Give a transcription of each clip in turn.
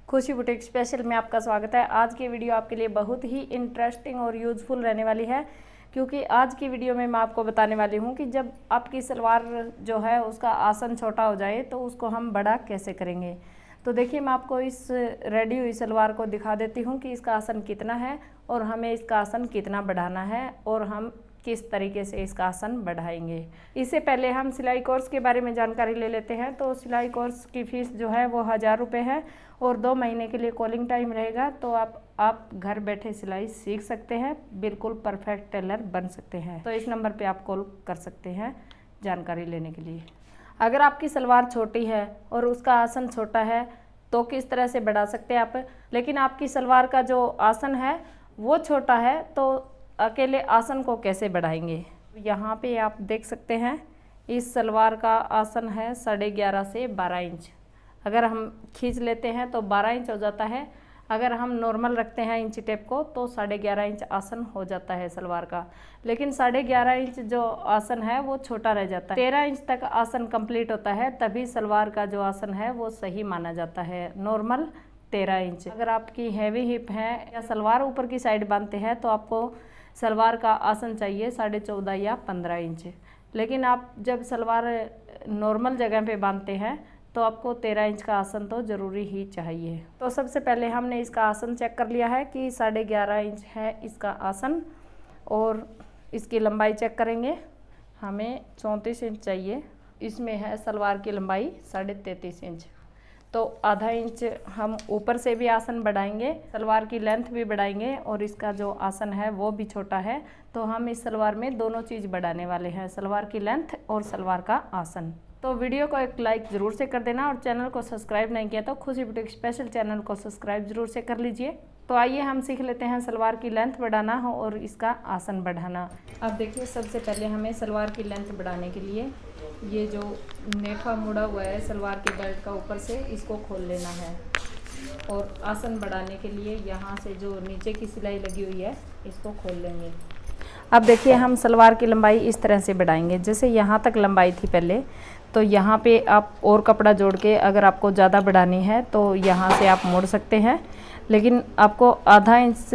खुशी boutique special में आपका स्वागत है। आज की वीडियो आपके लिए बहुत ही इंटरेस्टिंग और यूज़फुल रहने वाली है, क्योंकि आज की वीडियो में मैं आपको बताने वाली हूं कि जब आपकी सलवार जो है उसका आसन छोटा हो जाए तो उसको हम बड़ा कैसे करेंगे। तो देखिए, मैं आपको इस रेडी हुई सलवार को दिखा देती हूँ कि इसका आसन कितना है और हमें इसका आसन कितना बढ़ाना है और हम किस तरीके से इसका आसन बढ़ाएंगे। इससे पहले हम सिलाई कोर्स के बारे में जानकारी ले लेते हैं। तो सिलाई कोर्स की फ़ीस जो है वो 1000 रुपये है और 2 महीने के लिए कॉलिंग टाइम रहेगा। तो आप घर बैठे सिलाई सीख सकते हैं, बिल्कुल परफेक्ट टेलर बन सकते हैं। तो इस नंबर पे आप कॉल कर सकते हैं जानकारी लेने के लिए। अगर आपकी सलवार छोटी है और उसका आसन छोटा है तो किस तरह से बढ़ा सकते हैं आप, लेकिन आपकी सलवार का जो आसन है वो छोटा है तो अकेले आसन को कैसे बढ़ाएंगे। यहाँ पे आप देख सकते हैं इस सलवार का आसन है 11.5 से 12 इंच। अगर हम खींच लेते हैं तो 12 इंच हो जाता है। अगर हम नॉर्मल रखते हैं इंची टेप को तो 11.5 इंच आसन हो जाता है सलवार का। लेकिन 11.5 इंच जो आसन है वो छोटा रह जाता है। 13 इंच तक आसन कंप्लीट होता है, तभी सलवार का जो आसन है वो सही माना जाता है। Normal 13 inch. अगर आपकी हैवी हिप है या सलवार ऊपर की साइड बांधते हैं तो आपको सलवार का आसन चाहिए 14.5 या 15 इंच। लेकिन आप जब सलवार नॉर्मल जगह पे बांधते हैं तो आपको 13 इंच का आसन तो ज़रूरी ही चाहिए। तो सबसे पहले हमने इसका आसन चेक कर लिया है कि 11.5 इंच है इसका आसन, और इसकी लंबाई चेक करेंगे। हमें 34 इंच चाहिए। इसमें है सलवार की लंबाई 33.5 इंच। तो आधा इंच हम ऊपर से भी आसन बढ़ाएंगे, सलवार की लेंथ भी बढ़ाएंगे और इसका जो आसन है वो भी छोटा है। तो हम इस सलवार में दोनों चीज़ बढ़ाने वाले हैं, सलवार की लेंथ और सलवार का आसन। तो वीडियो को एक लाइक ज़रूर से कर देना, और चैनल को सब्सक्राइब नहीं किया तो खुशी बुटीक स्पेशल चैनल को सब्सक्राइब ज़रूर से कर लीजिए। तो आइए हम सीख लेते हैं सलवार की लेंथ बढ़ाना हो और इसका आसन बढ़ाना। अब देखिए, सबसे पहले हमें सलवार की लेंथ बढ़ाने के लिए ये जो नेफा मुड़ा हुआ है सलवार के बेल्ट का ऊपर से, इसको खोल लेना है। और आसन बढ़ाने के लिए यहाँ से जो नीचे की सिलाई लगी हुई है इसको खोल लेंगे। अब देखिए, हम सलवार की लंबाई इस तरह से बढ़ाएंगे। जैसे यहाँ तक लंबाई थी पहले, तो यहाँ पे आप और कपड़ा जोड़ के अगर आपको ज़्यादा बढ़ानी है तो यहाँ से आप मोड़ सकते हैं। लेकिन आपको आधा इंच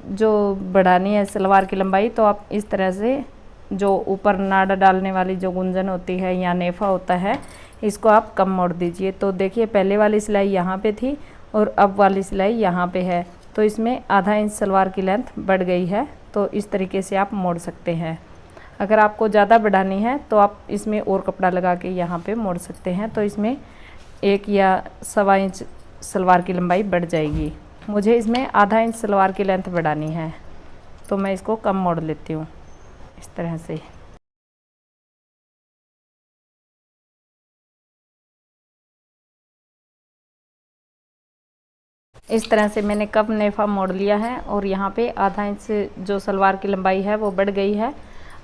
जो बढ़ानी है सलवार की लंबाई, तो आप इस तरह से जो ऊपर नाड़ा डालने वाली जो गुंजन होती है या नेफा होता है, इसको आप कम मोड़ दीजिए। तो देखिए, पहले वाली सिलाई यहाँ पे थी और अब वाली सिलाई यहाँ पे है, तो इसमें आधा इंच सलवार की लेंथ बढ़ गई है। तो इस तरीके से आप मोड़ सकते हैं। अगर आपको ज़्यादा बढ़ानी है तो आप इसमें और कपड़ा लगा के यहाँ पे मोड़ सकते हैं। तो इसमें 1 या 1.25 इंच सलवार की लंबाई बढ़ जाएगी। मुझे इसमें आधा इंच सलवार की लेंथ बढ़ानी है, तो मैं इसको कम मोड़ लेती हूँ इस तरह से। इस तरह से मैंने कप नेफा मोड़ लिया है और यहाँ पे आधा इंच जो सलवार की लंबाई है वो बढ़ गई है।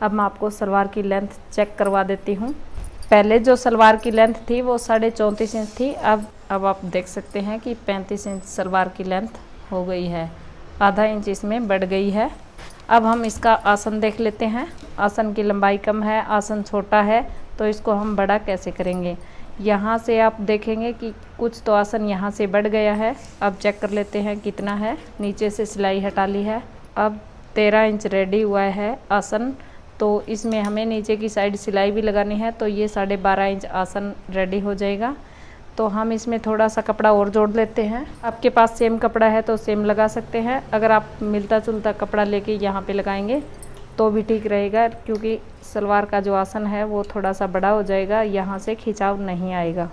अब मैं आपको सलवार की लेंथ चेक करवा देती हूँ। पहले जो सलवार की लेंथ थी वो 34.5 इंच थी। अब आप देख सकते हैं कि 35 इंच सलवार की लेंथ हो गई है, आधा इंच इसमें बढ़ गई है। अब हम इसका आसन देख लेते हैं। आसन की लंबाई कम है, आसन छोटा है, तो इसको हम बड़ा कैसे करेंगे। यहाँ से आप देखेंगे कि कुछ तो आसन यहाँ से बढ़ गया है। अब चेक कर लेते हैं कितना है। नीचे से सिलाई हटा ली है। अब 13 इंच रेडी हुआ है आसन, तो इसमें हमें नीचे की साइड सिलाई भी लगानी है। तो ये 12.5 इंच आसन रेडी हो जाएगा। तो हम इसमें थोड़ा सा कपड़ा और जोड़ लेते हैं। आपके पास सेम कपड़ा है तो सेम लगा सकते हैं। अगर आप मिलता जुलता कपड़ा लेके यहाँ पे लगाएंगे तो भी ठीक रहेगा, क्योंकि सलवार का जो आसन है वो थोड़ा सा बड़ा हो जाएगा, यहाँ से खिंचाव नहीं आएगा।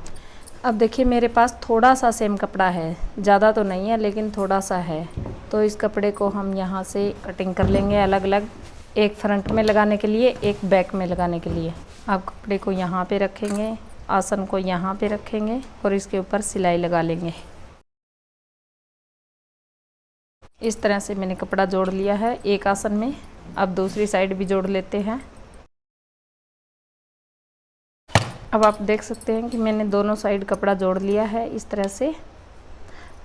अब देखिए, मेरे पास थोड़ा सा सेम कपड़ा है, ज़्यादा तो नहीं है लेकिन थोड़ा सा है। तो इस कपड़े को हम यहाँ से कटिंग कर लेंगे अलग अलग, एक फ्रंट में लगाने के लिए, एक बैक में लगाने के लिए। आप कपड़े को यहाँ पे रखेंगे, आसन को यहाँ पे रखेंगे और इसके ऊपर सिलाई लगा लेंगे। इस तरह से मैंने कपड़ा जोड़ लिया है एक आसन में। अब दूसरी साइड भी जोड़ लेते हैं। अब आप देख सकते हैं कि मैंने दोनों साइड कपड़ा जोड़ लिया है इस तरह से।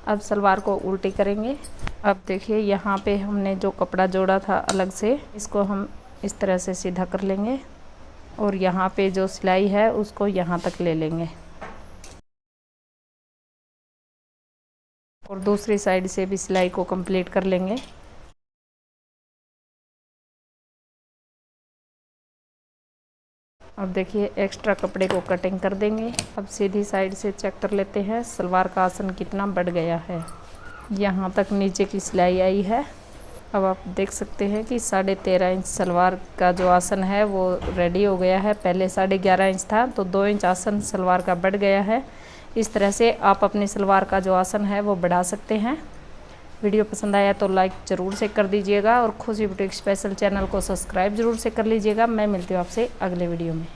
अब सलवार को उल्टी करेंगे। अब देखिए, यहाँ पे हमने जो कपड़ा जोड़ा था अलग से, इसको हम इस तरह से सीधा कर लेंगे और यहाँ पे जो सिलाई है उसको यहाँ तक ले लेंगे। और दूसरी साइड से भी सिलाई को कंप्लीट कर लेंगे। अब देखिए एक्स्ट्रा कपड़े को कटिंग कर देंगे। अब सीधी साइड से चेक कर लेते हैं सलवार का आसन कितना बढ़ गया है। यहाँ तक नीचे की सिलाई आई है। अब आप देख सकते हैं कि 13.5 इंच सलवार का जो आसन है वो रेडी हो गया है। पहले 11.5 इंच था तो 2 इंच आसन सलवार का बढ़ गया है। इस तरह से आप अपनी सलवार का जो आसन है वो बढ़ा सकते हैं। वीडियो पसंद आया तो लाइक ज़रूर से कर दीजिएगा और खुशी बुटीक स्पेशल चैनल को सब्सक्राइब ज़रूर से कर लीजिएगा। मैं मिलती हूँ आपसे अगले वीडियो में।